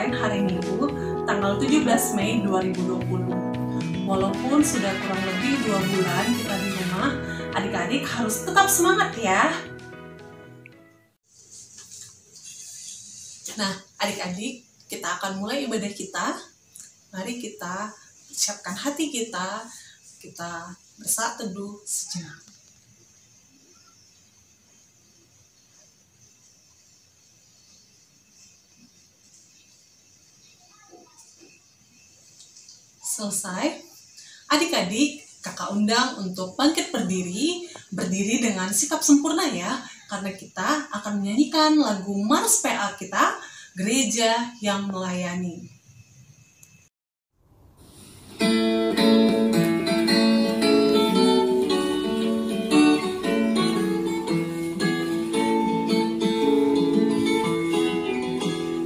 kemarin hari Minggu tanggal 17 Mei 2020. Walaupun sudah kurang lebih 2 bulan kita di rumah, adik-adik harus tetap semangat ya. Nah, adik-adik, kita akan mulai ibadah kita. Mari kita siapkan hati kita bersaat teduh sejenak. Selesai. Adik-adik, kakak undang untuk bangkit berdiri dengan sikap sempurna ya, karena kita akan menyanyikan lagu Mars PA kita, Gereja yang Melayani.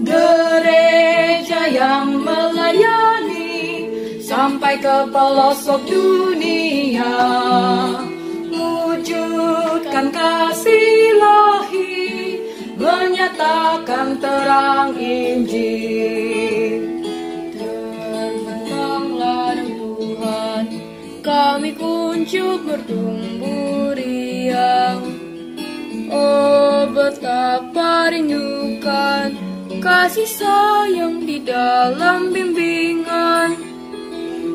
Gereja yang melayani sampai ke pelosok dunia, wujudkan kasih ilahi, menyatakan terang Injil. Terbanglah Tuhan, kami kuncup bertumbuh riang. Oh, betapa rindukan kasih sayang di dalam bimbingan.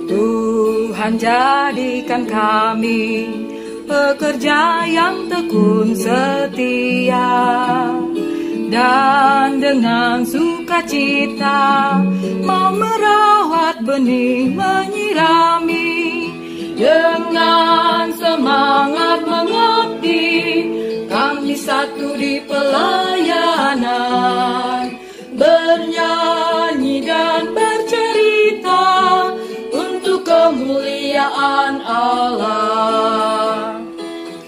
Tuhan, jadikan kami pekerja yang tekun setia, dan dengan sukacita mau merawat benih, menyirami, dengan semangat mengabdi. Kami satu di pelayanan, bernyanyi dan bercerita untuk kemuliaan Allah.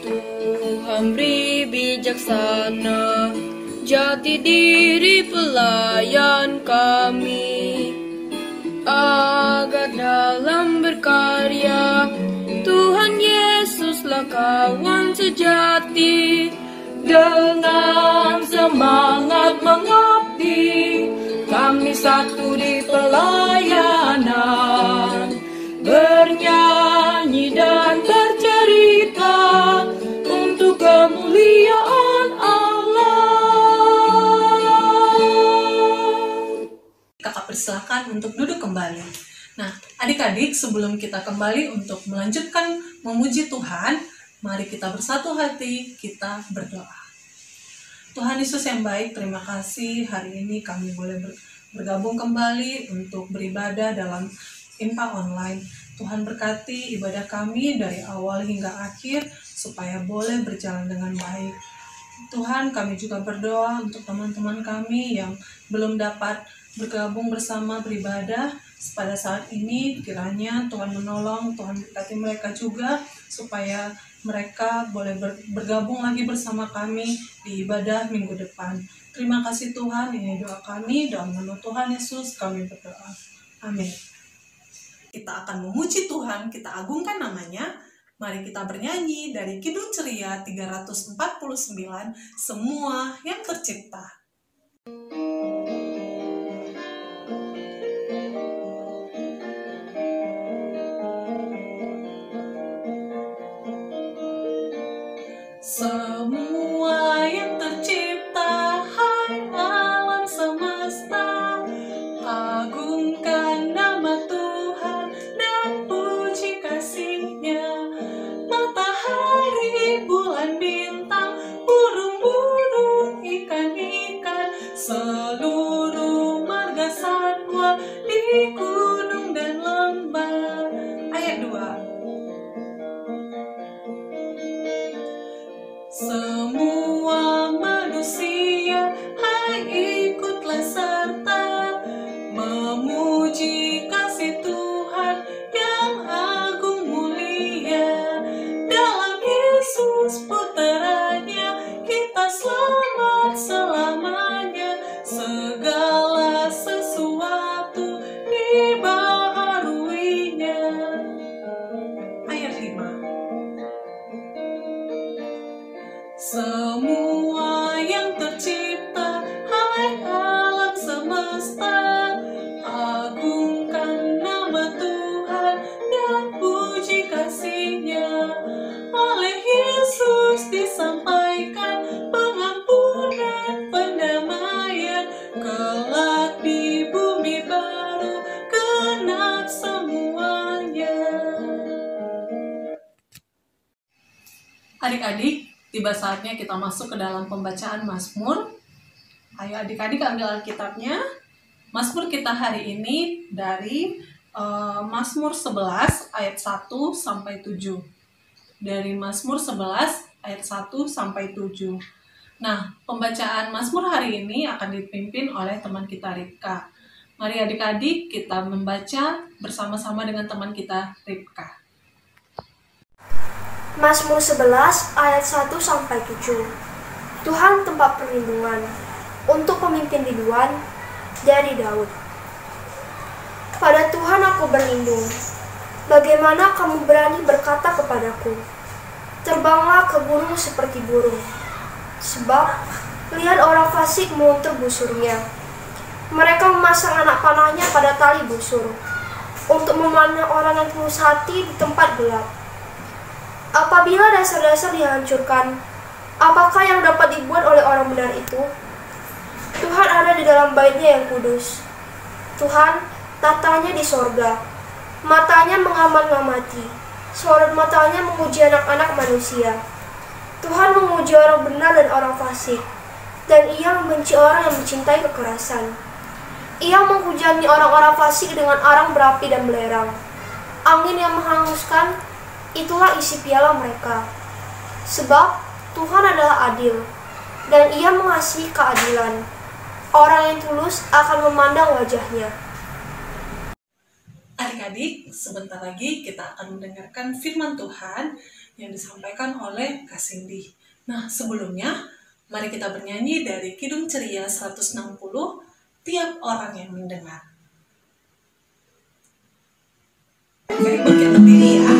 Tuhan beri bijaksana jati diri pelayan kami, agar dalam berkarya Tuhan Yesuslah kawan sejati. Dengan semangat mengabdi, kami satu di pelayanan, bernyanyi dan bercerita untuk kemuliaan Allah. Kakak persilakan untuk duduk kembali. Nah, adik-adik, sebelum kita kembali untuk melanjutkan memuji Tuhan, mari kita bersatu hati, kita berdoa. Tuhan Yesus yang baik, terima kasih hari ini kami boleh bergabung kembali untuk beribadah dalam IMPA online. Tuhan berkati ibadah kami dari awal hingga akhir supaya boleh berjalan dengan baik. Tuhan, kami juga berdoa untuk teman-teman kami yang belum dapat bergabung bersama beribadah pada saat ini. Kiranya Tuhan menolong, Tuhan berkati mereka juga supaya mereka boleh bergabung lagi bersama kami di ibadah minggu depan. Terima kasih Tuhan, ini doa kami, dalam nama Tuhan Yesus kami berdoa. Amin. Kita akan memuji Tuhan, kita agungkan namanya. Mari kita bernyanyi dari Kidung Ceria 349, Semua yang Tercipta. Semua yang tercipta, hai alam semesta, agungkan nama Tuhan dan puji kasih-Nya. Matahari, bulan, bintang, burung-burung, ikan-ikan, seluruh marga satwa di gunung dan lembah. Ayat 2. Semua manusia, hai ikutlah serta memuji kasih Tuhan yang agung mulia. Dalam Yesus putranya kita selamat selamanya. Segala sesuatu di Adik-adik, tiba saatnya kita masuk ke dalam pembacaan Mazmur. Ayo adik-adik ambil Alkitabnya. Mazmur kita hari ini dari Mazmur 11 ayat 1 sampai 7. Dari Mazmur 11 ayat 1 sampai 7. Nah, pembacaan Mazmur hari ini akan dipimpin oleh teman kita Ripka. Mari adik-adik kita membaca bersama-sama dengan teman kita Ripka. Mazmur 11 ayat 1 sampai 7. Tuhan tempat perlindungan untuk pemimpin biduan dari Daud. Pada Tuhan aku berlindung. Bagaimana kamu berani berkata kepadaku, terbanglah ke gunung seperti burung. Sebab lihat orang fasik menguntur busurnya. Mereka memasang anak panahnya pada tali busur untuk memanah orang yang tulus hati di tempat gelap. Apabila dasar-dasar dihancurkan, apakah yang dapat dibuat oleh orang benar itu? Tuhan ada di dalam bait-Nya yang kudus. Tuhan tatanya di sorga. Matanya mengamat-ngamati. Sorot matanya menguji anak-anak manusia. Tuhan menguji orang benar dan orang fasik, dan Ia membenci orang yang mencintai kekerasan. Ia menghujani orang-orang fasik dengan arang berapi dan belerang. Angin yang menghanguskan, itulah isi piala mereka. Sebab Tuhan adalah adil, dan Ia mengasihi keadilan. Orang yang tulus akan memandang wajah-Nya. Adik-adik, sebentar lagi kita akan mendengarkan firman Tuhan yang disampaikan oleh Kak Cindy. Nah, sebelumnya, mari kita bernyanyi dari Kidung Ceria 160, Tiap Orang Yang Mendengar. Baik, bangkit berdiri ya.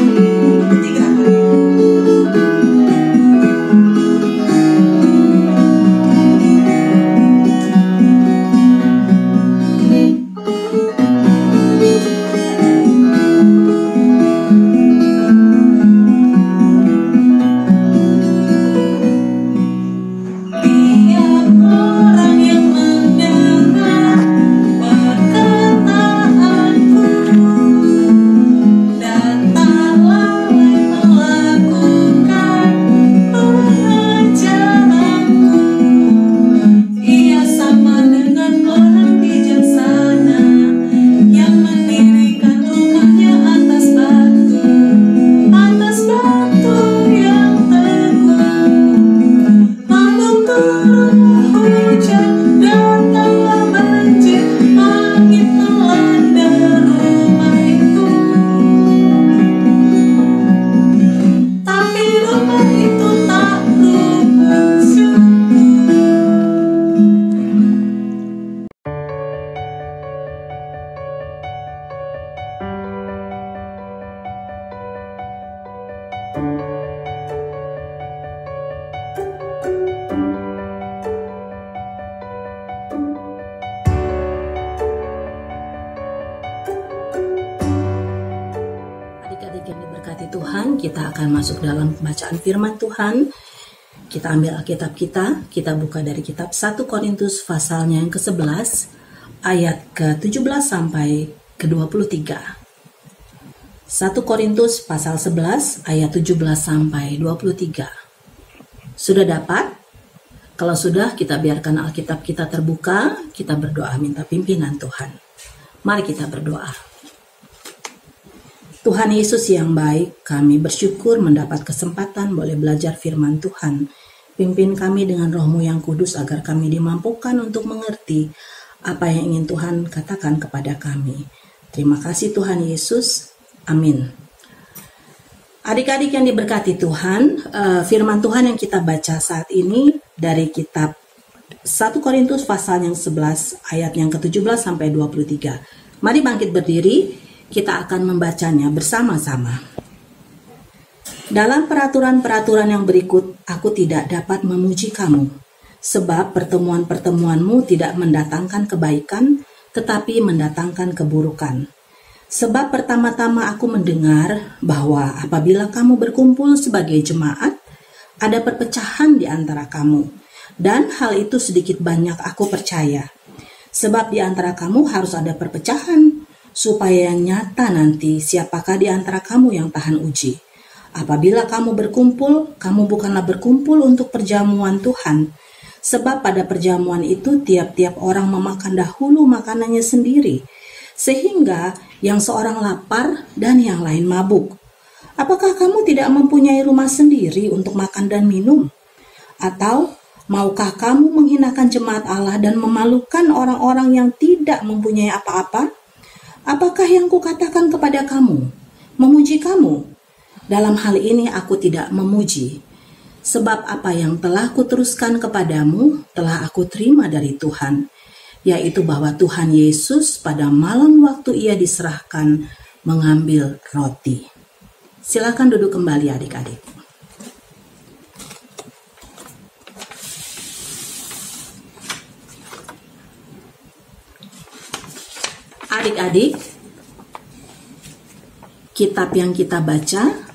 Ikuti gerakan. Tuhan, kita akan masuk dalam pembacaan firman Tuhan. Kita ambil Alkitab kita buka dari kitab 1 Korintus pasalnya yang ke-11 ayat ke-17 sampai ke-23. 1 Korintus pasal 11 ayat 17 sampai 23. Sudah dapat? Kalau sudah, kita biarkan Alkitab kita terbuka, kita berdoa minta pimpinan Tuhan. Mari kita berdoa. Tuhan Yesus yang baik, kami bersyukur mendapat kesempatan boleh belajar firman Tuhan. Pimpin kami dengan Roh-Mu yang kudus agar kami dimampukan untuk mengerti apa yang ingin Tuhan katakan kepada kami. Terima kasih Tuhan Yesus. Amin. Adik-adik yang diberkati Tuhan, firman Tuhan yang kita baca saat ini dari kitab 1 Korintus pasal yang 11 ayat yang ke-17 sampai 23. Mari bangkit berdiri. Kita akan membacanya bersama-sama. Dalam peraturan-peraturan yang berikut, aku tidak dapat memuji kamu, sebab pertemuan-pertemuanmu tidak mendatangkan kebaikan, tetapi mendatangkan keburukan. Sebab pertama-tama aku mendengar bahwa apabila kamu berkumpul sebagai jemaat, ada perpecahan di antara kamu, dan hal itu sedikit banyak aku percaya. Sebab di antara kamu harus ada perpecahan, supaya nyata nanti siapakah di antara kamu yang tahan uji. Apabila kamu berkumpul, kamu bukanlah berkumpul untuk perjamuan Tuhan. Sebab pada perjamuan itu tiap-tiap orang memakan dahulu makanannya sendiri, sehingga yang seorang lapar dan yang lain mabuk. Apakah kamu tidak mempunyai rumah sendiri untuk makan dan minum? Atau maukah kamu menghinakan jemaat Allah dan memalukan orang-orang yang tidak mempunyai apa-apa? Apakah yang kukatakan kepada kamu? Memuji kamu? Dalam hal ini aku tidak memuji, sebab apa yang telah kuteruskan kepadamu telah aku terima dari Tuhan, yaitu bahwa Tuhan Yesus pada malam waktu ia diserahkan mengambil roti. Silakan duduk kembali adik-adik. Adik-adik, kitab yang kita baca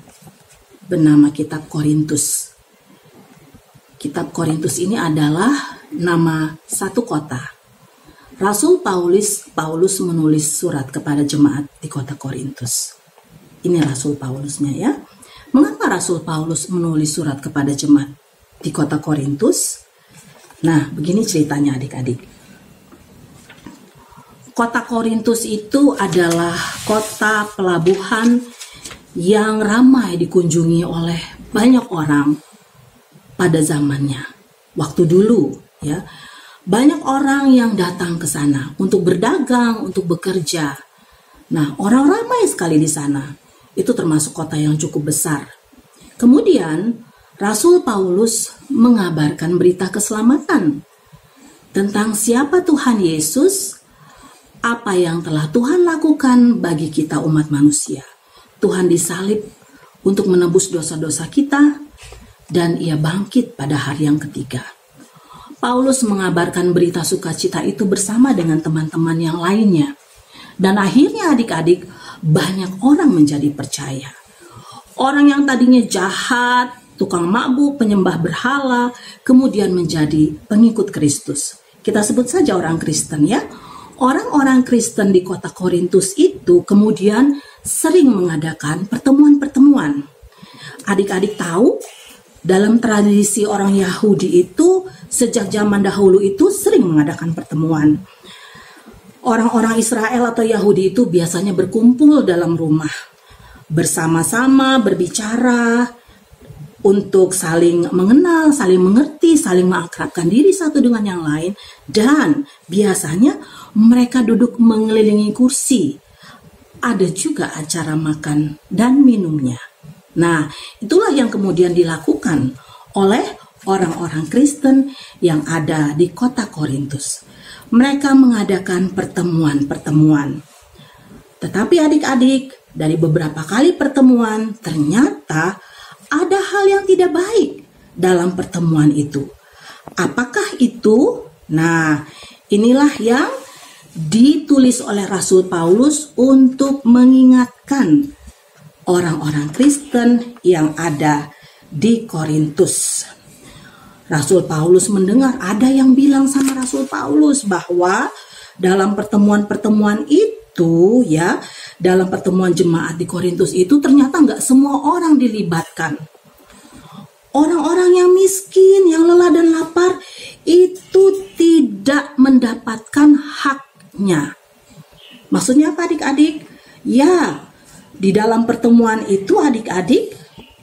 bernama Kitab Korintus. Kitab Korintus ini adalah nama satu kota. Rasul Paulus menulis surat kepada jemaat di kota Korintus. Ini Rasul Paulusnya ya. Mengapa Rasul Paulus menulis surat kepada jemaat di kota Korintus? Nah, begini ceritanya adik-adik. Kota Korintus itu adalah kota pelabuhan yang ramai dikunjungi oleh banyak orang pada zamannya. Waktu dulu ya, banyak orang yang datang ke sana untuk berdagang, untuk bekerja. Nah, orang ramai sekali di sana. Itu termasuk kota yang cukup besar. Kemudian Rasul Paulus mengabarkan berita keselamatan tentang siapa Tuhan Yesus, apa yang telah Tuhan lakukan bagi kita umat manusia. Tuhan disalib untuk menebus dosa-dosa kita, dan ia bangkit pada hari yang ketiga. Paulus mengabarkan berita sukacita itu bersama dengan teman-teman yang lainnya. Dan akhirnya adik-adik, banyak orang menjadi percaya. Orang yang tadinya jahat, tukang mabuk, penyembah berhala, kemudian menjadi pengikut Kristus. Kita sebut saja orang Kristen ya. Orang-orang Kristen di kota Korintus itu kemudian sering mengadakan pertemuan-pertemuan. Adik-adik tahu, dalam tradisi orang Yahudi itu, sejak zaman dahulu itu sering mengadakan pertemuan. Orang-orang Israel atau Yahudi itu biasanya berkumpul dalam rumah, bersama-sama berbicara, untuk saling mengenal, saling mengerti, saling mengakrabkan diri satu dengan yang lain. Dan biasanya mereka duduk mengelilingi kursi. Ada juga acara makan dan minumnya. Nah, itulah yang kemudian dilakukan oleh orang-orang Kristen yang ada di kota Korintus. Mereka mengadakan pertemuan-pertemuan. Tetapi adik-adik, dari beberapa kali pertemuan, ternyata ada hal yang tidak baik dalam pertemuan itu. Apakah itu? Nah, inilah yang ditulis oleh Rasul Paulus untuk mengingatkan orang-orang Kristen yang ada di Korintus. Rasul Paulus mendengar ada yang bilang sama Rasul Paulus bahwa dalam pertemuan-pertemuan itu ya, dalam pertemuan jemaat di Korintus itu ternyata nggak semua orang dilibatkan. Orang-orang yang miskin, yang lelah dan lapar itu tidak mendapatkan haknya. Maksudnya apa adik-adik? Ya, di dalam pertemuan itu adik-adik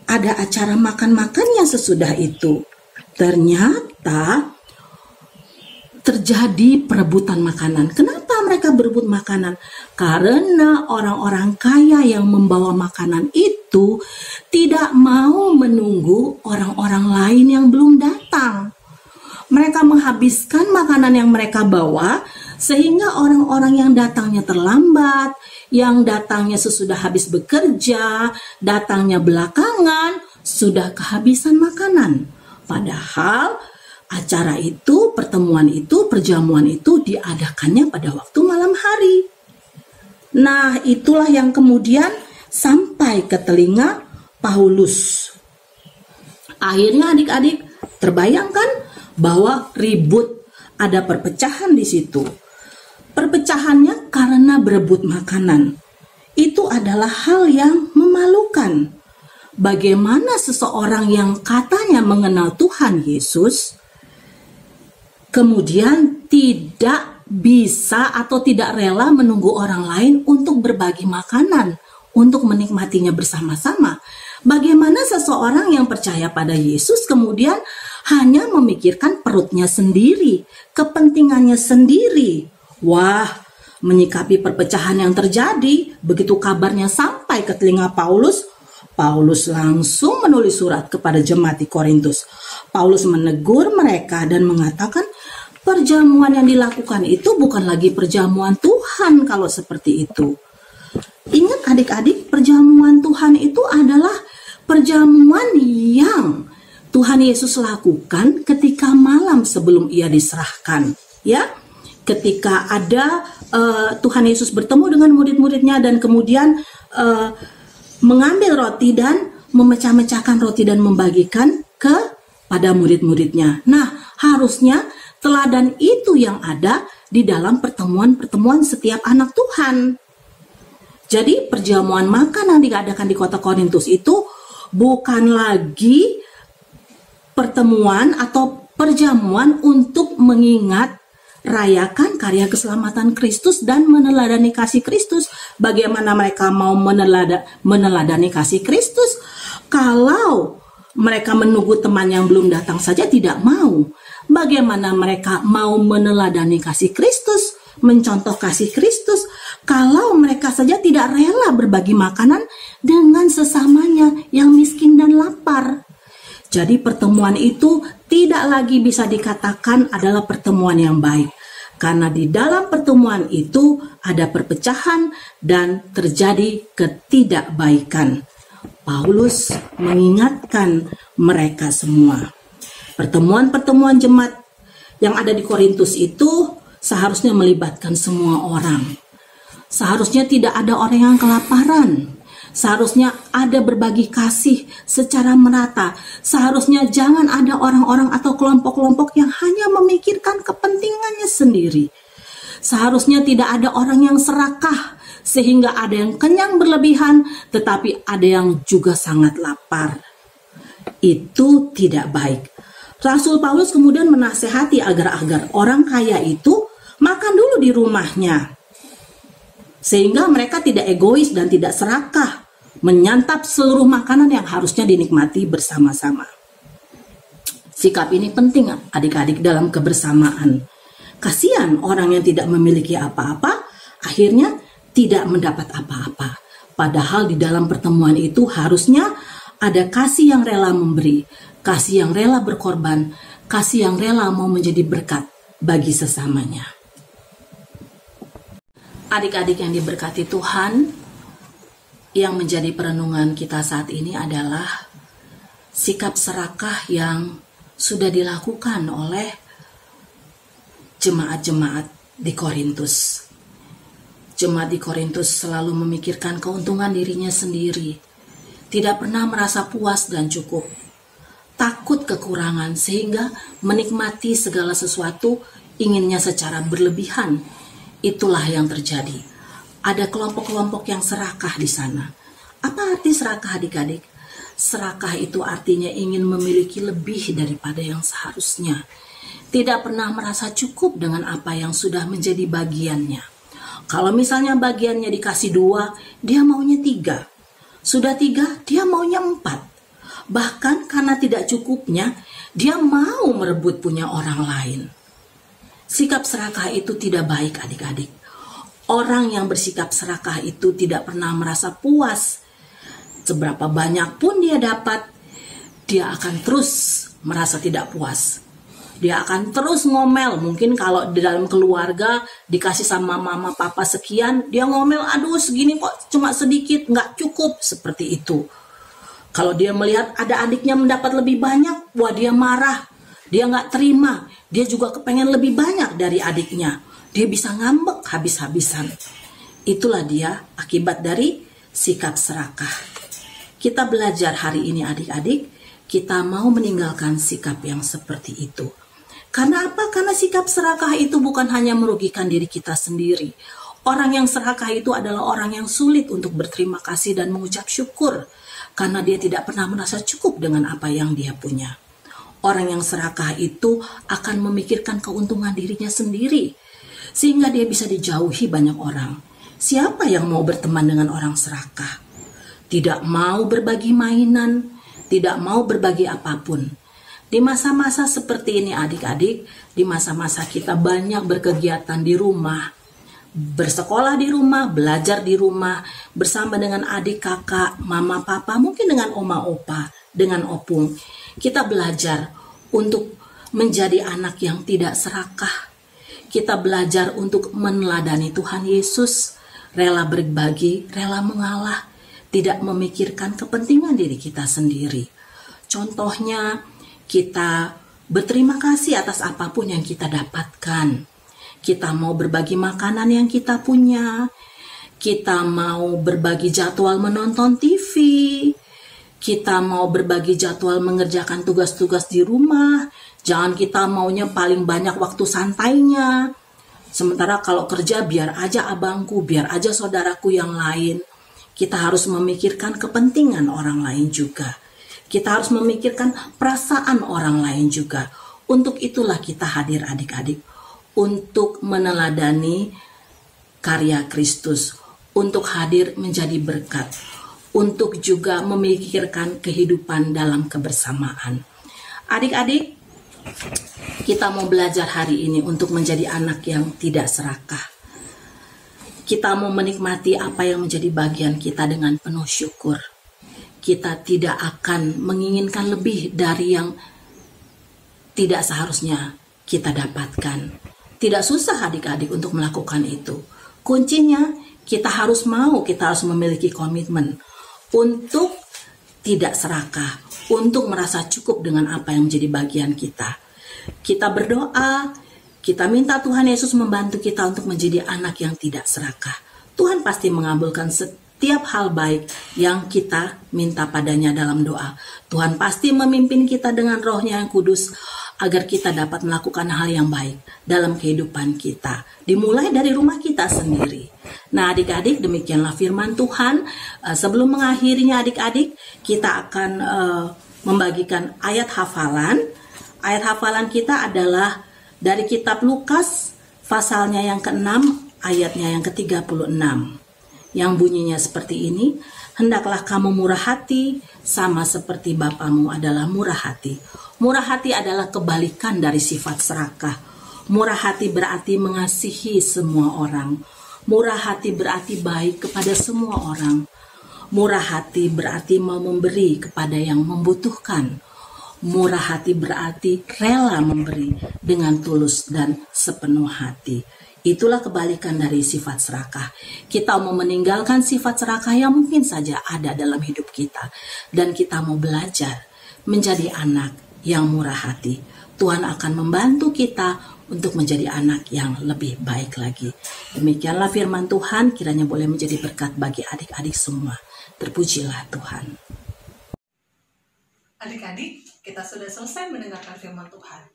ada acara makan-makannya sesudah itu. Ternyata terjadi perebutan makanan. Kenapa mereka berebut makanan? Karena orang-orang kaya yang membawa makanan itu tidak mau menunggu orang-orang lain yang belum datang. Mereka menghabiskan makanan yang mereka bawa sehingga orang-orang yang datangnya terlambat, yang datangnya sesudah habis bekerja, datangnya belakangan, sudah kehabisan makanan. Padahal acara itu, pertemuan itu, perjamuan itu diadakannya pada waktu malam hari. Nah, itulah yang kemudian sampai ke telinga Paulus. Akhirnya adik-adik terbayangkan bahwa ribut, ada perpecahan di situ. Perpecahannya karena berebut makanan. Itu adalah hal yang memalukan. bagaimana seseorang yang katanya mengenal Tuhan Yesus kemudian tidak bisa atau tidak rela menunggu orang lain untuk berbagi makanan, untuk menikmatinya bersama-sama. Bagaimana seseorang yang percaya pada Yesus kemudian hanya memikirkan perutnya sendiri, kepentingannya sendiri. Wah, menyikapi perpecahan yang terjadi, begitu kabarnya sampai ke telinga Paulus, Paulus langsung menulis surat kepada jemaat di Korintus. Paulus menegur mereka dan mengatakan, perjamuan yang dilakukan itu bukan lagi perjamuan Tuhan kalau seperti itu. Ingat adik-adik, perjamuan Tuhan itu adalah perjamuan yang Tuhan Yesus lakukan ketika malam sebelum ia diserahkan. Ya, ketika ada Tuhan Yesus bertemu dengan murid-muridnya dan kemudian mengambil roti dan memecah-mecahkan roti dan membagikan kepada murid-muridnya. Nah, harusnya teladan itu yang ada di dalam pertemuan-pertemuan setiap anak Tuhan. Jadi perjamuan makan yang diadakan di kota Korintus itu bukan lagi pertemuan atau perjamuan untuk mengingat rayakan karya keselamatan Kristus dan meneladani kasih Kristus. Bagaimana mereka mau meneladani kasih Kristus kalau mereka menunggu teman yang belum datang saja tidak mau? Bagaimana mereka mau meneladani kasih Kristus, mencontoh kasih Kristus, kalau mereka saja tidak rela berbagi makanan dengan sesamanya yang miskin dan lapar? Jadi pertemuan itu tidak lagi bisa dikatakan adalah pertemuan yang baik. Karena di dalam pertemuan itu ada perpecahan dan terjadi ketidakbaikan. Paulus mengingatkan mereka semua. Pertemuan-pertemuan jemaat yang ada di Korintus itu seharusnya melibatkan semua orang. Seharusnya tidak ada orang yang kelaparan. Seharusnya ada berbagi kasih secara merata. Seharusnya jangan ada orang-orang atau kelompok-kelompok yang hanya memikirkan kepentingannya sendiri. Seharusnya tidak ada orang yang serakah sehingga ada yang kenyang berlebihan tetapi ada yang juga sangat lapar. Itu tidak baik. Rasul Paulus kemudian menasehati agar orang kaya itu makan dulu di rumahnya. Sehingga mereka tidak egois dan tidak serakah menyantap seluruh makanan yang harusnya dinikmati bersama-sama. Sikap ini penting adik-adik dalam kebersamaan. Kasihan orang yang tidak memiliki apa-apa, akhirnya tidak mendapat apa-apa. Padahal di dalam pertemuan itu harusnya ada kasih yang rela memberi, kasih yang rela berkorban, kasih yang rela mau menjadi berkat bagi sesamanya. Adik-adik yang diberkati Tuhan, yang menjadi perenungan kita saat ini adalah sikap serakah yang sudah dilakukan oleh jemaat-jemaat di Korintus. Jemaat di Korintus selalu memikirkan keuntungan dirinya sendiri, tidak pernah merasa puas dan cukup, takut kekurangan sehingga menikmati segala sesuatu inginnya secara berlebihan. Itulah yang terjadi. Ada kelompok-kelompok yang serakah di sana. Apa arti serakah adik-adik? Serakah itu artinya ingin memiliki lebih daripada yang seharusnya. Tidak pernah merasa cukup dengan apa yang sudah menjadi bagiannya. Kalau misalnya bagiannya dikasih 2, dia maunya 3. Sudah 3, dia maunya 4. Bahkan karena tidak cukupnya, dia mau merebut punya orang lain. Sikap serakah itu tidak baik adik-adik. Orang yang bersikap serakah itu tidak pernah merasa puas. Seberapa banyak pun dia dapat, dia akan terus merasa tidak puas. Dia akan terus ngomel. Mungkin kalau di dalam keluarga dikasih sama mama papa sekian, dia ngomel, aduh segini kok cuma sedikit, nggak cukup, seperti itu. Kalau dia melihat ada adiknya mendapat lebih banyak, wah dia marah, dia nggak terima, dia juga kepengen lebih banyak dari adiknya. Dia bisa ngambek habis-habisan. Itulah dia akibat dari sikap serakah. Kita belajar hari ini adik-adik, kita mau meninggalkan sikap yang seperti itu. Karena apa? Karena sikap serakah itu bukan hanya merugikan diri kita sendiri. Orang yang serakah itu adalah orang yang sulit untuk berterima kasih dan mengucap syukur. karena dia tidak pernah merasa cukup dengan apa yang dia punya. Orang yang serakah itu akan memikirkan keuntungan dirinya sendiri, sehingga dia bisa dijauhi banyak orang. Siapa yang mau berteman dengan orang serakah? Tidak mau berbagi mainan, tidak mau berbagi apapun. Di masa-masa seperti ini adik-adik, di masa-masa kita banyak berkegiatan di rumah, bersekolah di rumah, belajar di rumah, bersama dengan adik kakak, mama papa, mungkin dengan oma opa, dengan opung. Kita belajar untuk menjadi anak yang tidak serakah. Kita belajar untuk meneladani Tuhan Yesus, rela berbagi, rela mengalah, tidak memikirkan kepentingan diri kita sendiri. Contohnya, kita berterima kasih atas apapun yang kita dapatkan. Kita mau berbagi makanan yang kita punya. Kita mau berbagi jadwal menonton TV. Kita mau berbagi jadwal mengerjakan tugas-tugas di rumah. Jangan kita maunya paling banyak waktu santainya. Sementara kalau kerja biar aja abangku, biar aja saudaraku yang lain. Kita harus memikirkan kepentingan orang lain juga. Kita harus memikirkan perasaan orang lain juga. Untuk itulah kita hadir adik-adik. Untuk meneladani karya Kristus. Untuk hadir menjadi berkat. Untuk juga memikirkan kehidupan dalam kebersamaan. Adik-adik, kita mau belajar hari ini untuk menjadi anak yang tidak serakah. Kita mau menikmati apa yang menjadi bagian kita dengan penuh syukur. Kita tidak akan menginginkan lebih dari yang tidak seharusnya kita dapatkan. Tidak susah adik-adik untuk melakukan itu. Kuncinya kita harus mau, kita harus memiliki komitmen untuk tidak serakah, untuk merasa cukup dengan apa yang menjadi bagian kita. Kita berdoa, kita minta Tuhan Yesus membantu kita untuk menjadi anak yang tidak serakah. Tuhan pasti mengabulkan setiap hal baik yang kita minta padanya dalam doa. Tuhan pasti memimpin kita dengan Roh-Nya yang kudus agar kita dapat melakukan hal yang baik dalam kehidupan kita. Dimulai dari rumah kita sendiri. Nah adik-adik, demikianlah firman Tuhan. Sebelum mengakhirinya adik-adik, kita akan membagikan ayat hafalan. Ayat hafalan kita adalah dari kitab Lukas, pasalnya yang ke-6, ayatnya yang ke-36. Yang bunyinya seperti ini, hendaklah kamu murah hati, sama seperti Bapamu adalah murah hati. Murah hati adalah kebalikan dari sifat serakah. Murah hati berarti mengasihi semua orang. Murah hati berarti baik kepada semua orang. Murah hati berarti mau memberi kepada yang membutuhkan. Murah hati berarti rela memberi dengan tulus dan sepenuh hati. Itulah kebalikan dari sifat serakah. Kita mau meninggalkan sifat serakah yang mungkin saja ada dalam hidup kita. Dan kita mau belajar menjadi anak yang murah hati. Tuhan akan membantu kita untuk menjadi anak yang lebih baik lagi. Demikianlah firman Tuhan, kiranya boleh menjadi berkat bagi adik-adik semua. Terpujilah Tuhan. Adik-adik, kita sudah selesai mendengarkan firman Tuhan.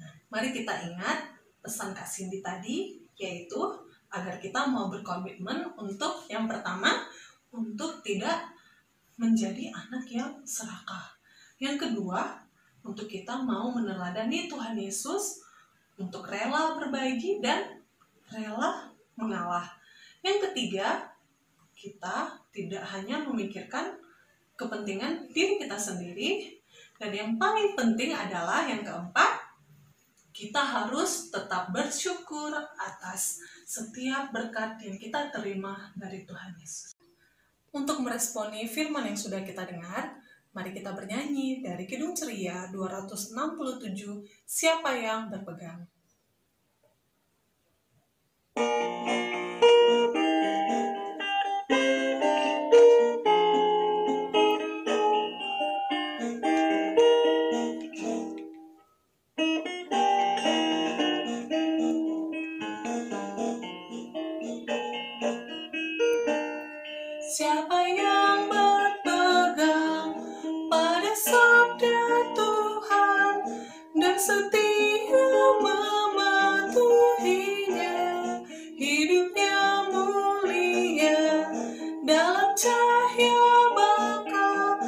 Nah, mari kita ingat pesan Kak Cindy tadi, yaitu agar kita mau berkomitmen untuk yang pertama, untuk tidak menjadi anak yang serakah. Yang kedua, untuk kita mau meneladani Tuhan Yesus, untuk rela berbagi dan rela mengalah. Yang ketiga, kita tidak hanya memikirkan kepentingan diri kita sendiri, dan yang paling penting adalah yang keempat, kita harus tetap bersyukur atas setiap berkat yang kita terima dari Tuhan Yesus. Untuk meresponi firman yang sudah kita dengar, mari kita bernyanyi dari Kidung Ceria 267, Siapa yang Berpegang. Siapa yang berpegang pada sabda Tuhan dan setia mematuhinya, hidupnya mulia dalam cahaya bakal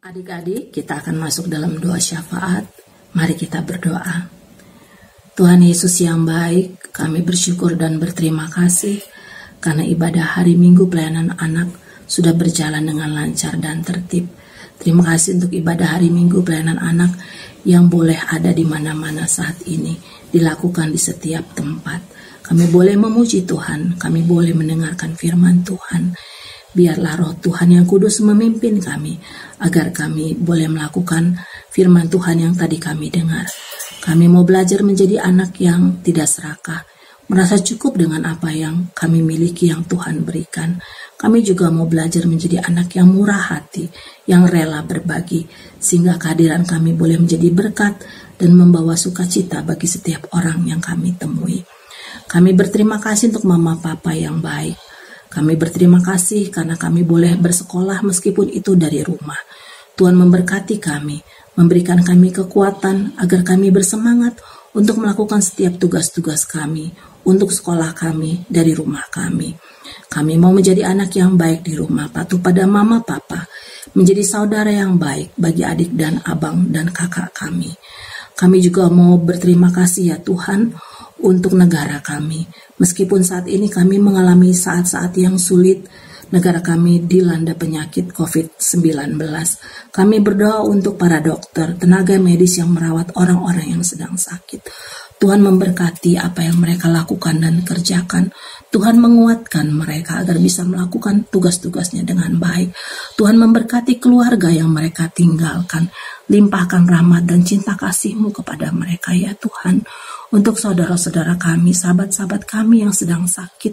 Adik-adik, kita akan masuk dalam doa syafaat. Mari kita berdoa. Tuhan Yesus yang baik, kami bersyukur dan berterima kasih karena ibadah hari Minggu pelayanan anak sudah berjalan dengan lancar dan tertib. Terima kasih untuk ibadah hari Minggu pelayanan anak yang boleh ada di mana-mana saat ini, dilakukan di setiap tempat. Kami boleh memuji Tuhan, kami boleh mendengarkan firman Tuhan. Biarlah roh Tuhan yang kudus memimpin kami, agar kami boleh melakukan firman Tuhan yang tadi kami dengar. Kami mau belajar menjadi anak yang tidak serakah, merasa cukup dengan apa yang kami miliki yang Tuhan berikan. Kami juga mau belajar menjadi anak yang murah hati, yang rela berbagi, sehingga kehadiran kami boleh menjadi berkat dan membawa sukacita bagi setiap orang yang kami temui. Kami berterima kasih untuk mama papa yang baik. Kami berterima kasih karena kami boleh bersekolah meskipun itu dari rumah. Tuhan memberkati kami, memberikan kami kekuatan agar kami bersemangat untuk melakukan setiap tugas-tugas kami, untuk sekolah kami dari rumah kami. Kami mau menjadi anak yang baik di rumah, patuh pada mama papa, menjadi saudara yang baik bagi adik dan abang dan kakak kami. Kami juga mau berterima kasih ya Tuhan untuk negara kami. Meskipun saat ini kami mengalami saat-saat yang sulit, negara kami dilanda penyakit COVID-19. Kami berdoa untuk para dokter, tenaga medis yang merawat orang-orang yang sedang sakit. Tuhan memberkati apa yang mereka lakukan dan kerjakan. Tuhan menguatkan mereka agar bisa melakukan tugas-tugasnya dengan baik. Tuhan memberkati keluarga yang mereka tinggalkan. Limpahkan rahmat dan cinta kasih-Mu kepada mereka ya Tuhan. Untuk saudara-saudara kami, sahabat-sahabat kami yang sedang sakit,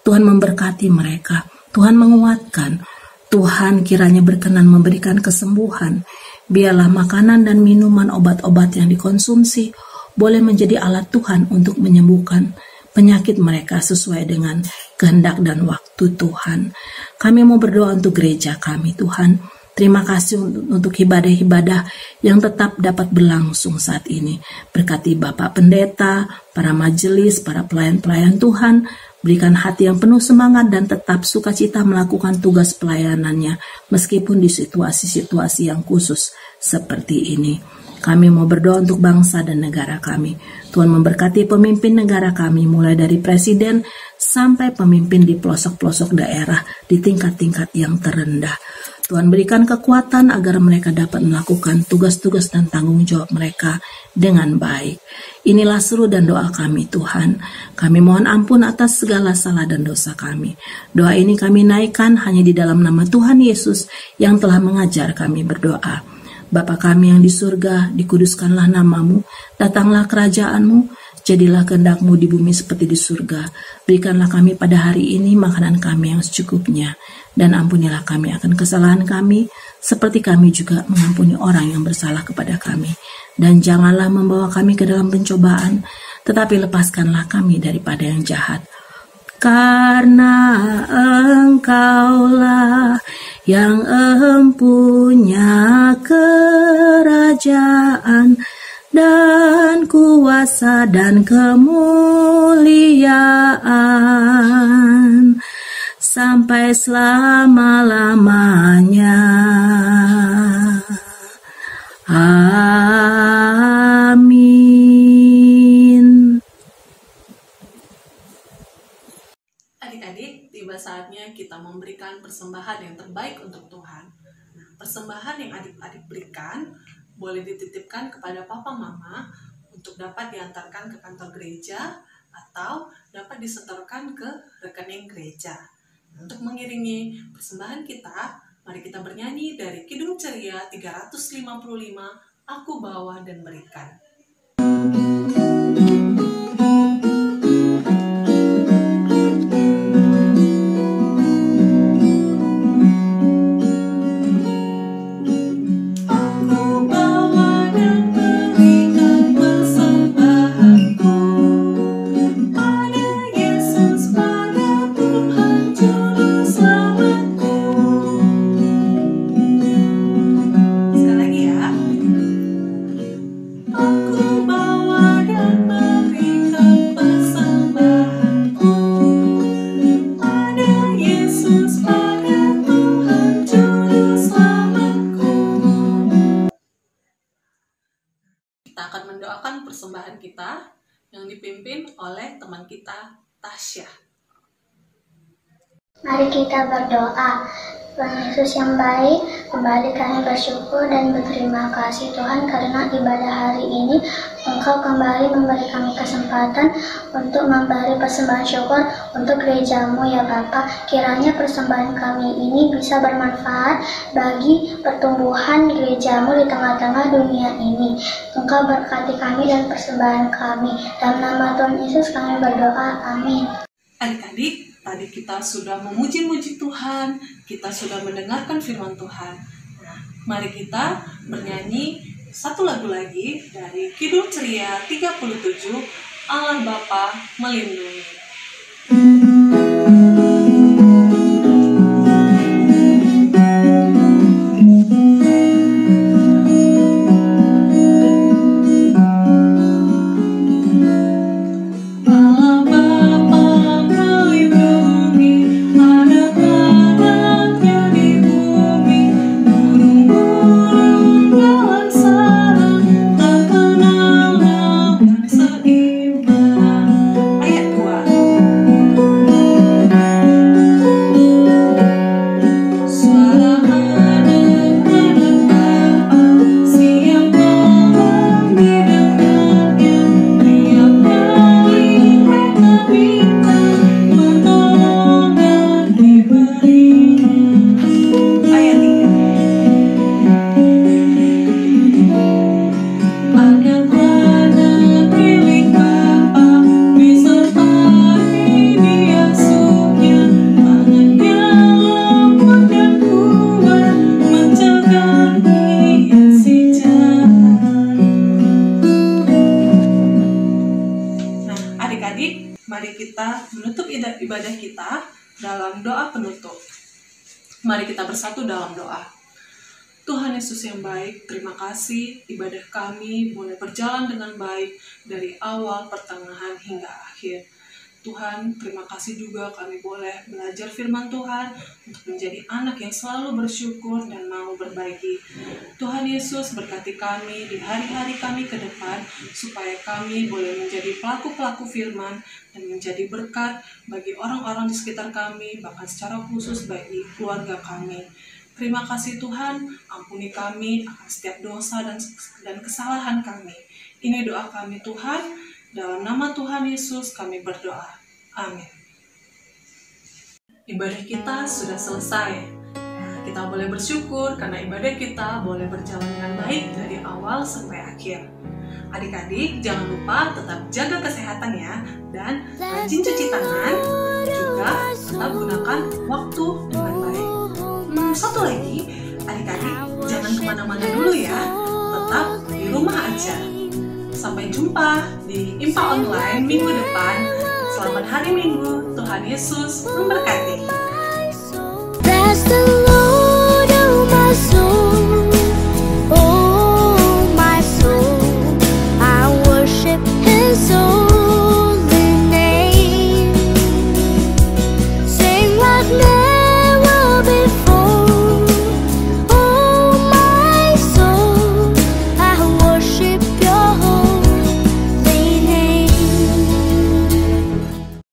Tuhan memberkati mereka. Tuhan menguatkan. Tuhan kiranya berkenan memberikan kesembuhan. Biarlah makanan dan minuman obat-obat yang dikonsumsi boleh menjadi alat Tuhan untuk menyembuhkan penyakit mereka sesuai dengan kehendak dan waktu Tuhan. Kami mau berdoa untuk gereja kami Tuhan. Terima kasih untuk ibadah-ibadah yang tetap dapat berlangsung saat ini. Berkati Bapak Pendeta, para majelis, para pelayan-pelayan Tuhan. Berikan hati yang penuh semangat dan tetap sukacita melakukan tugas pelayanannya meskipun di situasi-situasi yang khusus seperti ini. Kami mau berdoa untuk bangsa dan negara kami. Tuhan memberkati pemimpin negara kami mulai dari presiden sampai pemimpin di pelosok-pelosok daerah di tingkat-tingkat yang terendah. Tuhan berikan kekuatan agar mereka dapat melakukan tugas-tugas dan tanggung jawab mereka dengan baik. Inilah seru dan doa kami Tuhan. Kami mohon ampun atas segala salah dan dosa kami. Doa ini kami naikkan hanya di dalam nama Tuhan Yesus yang telah mengajar kami berdoa. Bapa kami yang di surga, dikuduskanlah namamu, datanglah kerajaan-Mu, jadilah kehendak-Mu di bumi seperti di surga. Berikanlah kami pada hari ini makanan kami yang secukupnya, dan ampunilah kami akan kesalahan kami, seperti kami juga mengampuni orang yang bersalah kepada kami. Dan janganlah membawa kami ke dalam pencobaan, tetapi lepaskanlah kami daripada yang jahat. Karena Engkaulah yang empunya kerajaan dan kuasa dan kemuliaan sampai selama-lamanya. Amin. Adik-adik, tiba saatnya kita memberikan persembahan yang terbaik untuk Tuhan. Nah, persembahan yang adik-adik berikan boleh dititipkan kepada papa mama untuk dapat diantarkan ke kantor gereja atau dapat disetorkan ke rekening gereja. Untuk mengiringi persembahan kita, mari kita bernyanyi dari Kidung Ceria 355, Aku Bawa dan Berikan. Sekali lagi ya. yang dipimpin oleh teman kita Tasya. Mari kita berdoa. Tuhan Yesus yang baik, kembali kami bersyukur dan berterima kasih Tuhan karena ibadah hari ini Engkau kembali memberi kami kesempatan untuk memberi persembahan syukur untuk gerejamu ya Bapa. Kiranya persembahan kami ini bisa bermanfaat bagi pertumbuhan gerejamu di tengah-tengah dunia ini. Engkau berkati kami dan persembahan kami. Dalam nama Tuhan Yesus kami berdoa. Amin. Adik-adik, tadi kita sudah memuji-muji Tuhan, kita sudah mendengarkan firman Tuhan. Nah, mari kita bernyanyi satu lagu lagi dari Kidung Ceria 37, Allah Bapa Melindungi. Mari kita menutup ibadah kita dalam doa penutup. Mari kita bersatu dalam doa. Tuhan Yesus yang baik, terima kasih ibadah kami boleh berjalan dengan baik dari awal, pertengahan, hingga akhir. Tuhan, terima kasih juga kami boleh belajar firman Tuhan untuk menjadi anak yang selalu bersyukur dan mau berbagi. Tuhan Yesus berkati kami di hari-hari kami ke depan, supaya kami boleh menjadi pelaku-pelaku firman dan menjadi berkat bagi orang-orang di sekitar kami, bahkan secara khusus bagi keluarga kami. Terima kasih Tuhan, ampuni kami akan setiap dosa dan kesalahan kami. Ini doa kami Tuhan, dalam nama Tuhan Yesus kami berdoa. Amin. Ibadah kita sudah selesai. Nah, kita boleh bersyukur karena ibadah kita boleh berjalan dengan baik dari awal sampai akhir. Adik-adik, jangan lupa tetap jaga kesehatan ya, dan rajin cuci tangan, juga tetap gunakan waktu dengan baik. Satu lagi, adik-adik jangan kemana-mana dulu ya, tetap di rumah aja. Sampai jumpa di IMPA Online minggu depan. Selamat hari Minggu, Tuhan Yesus memberkati.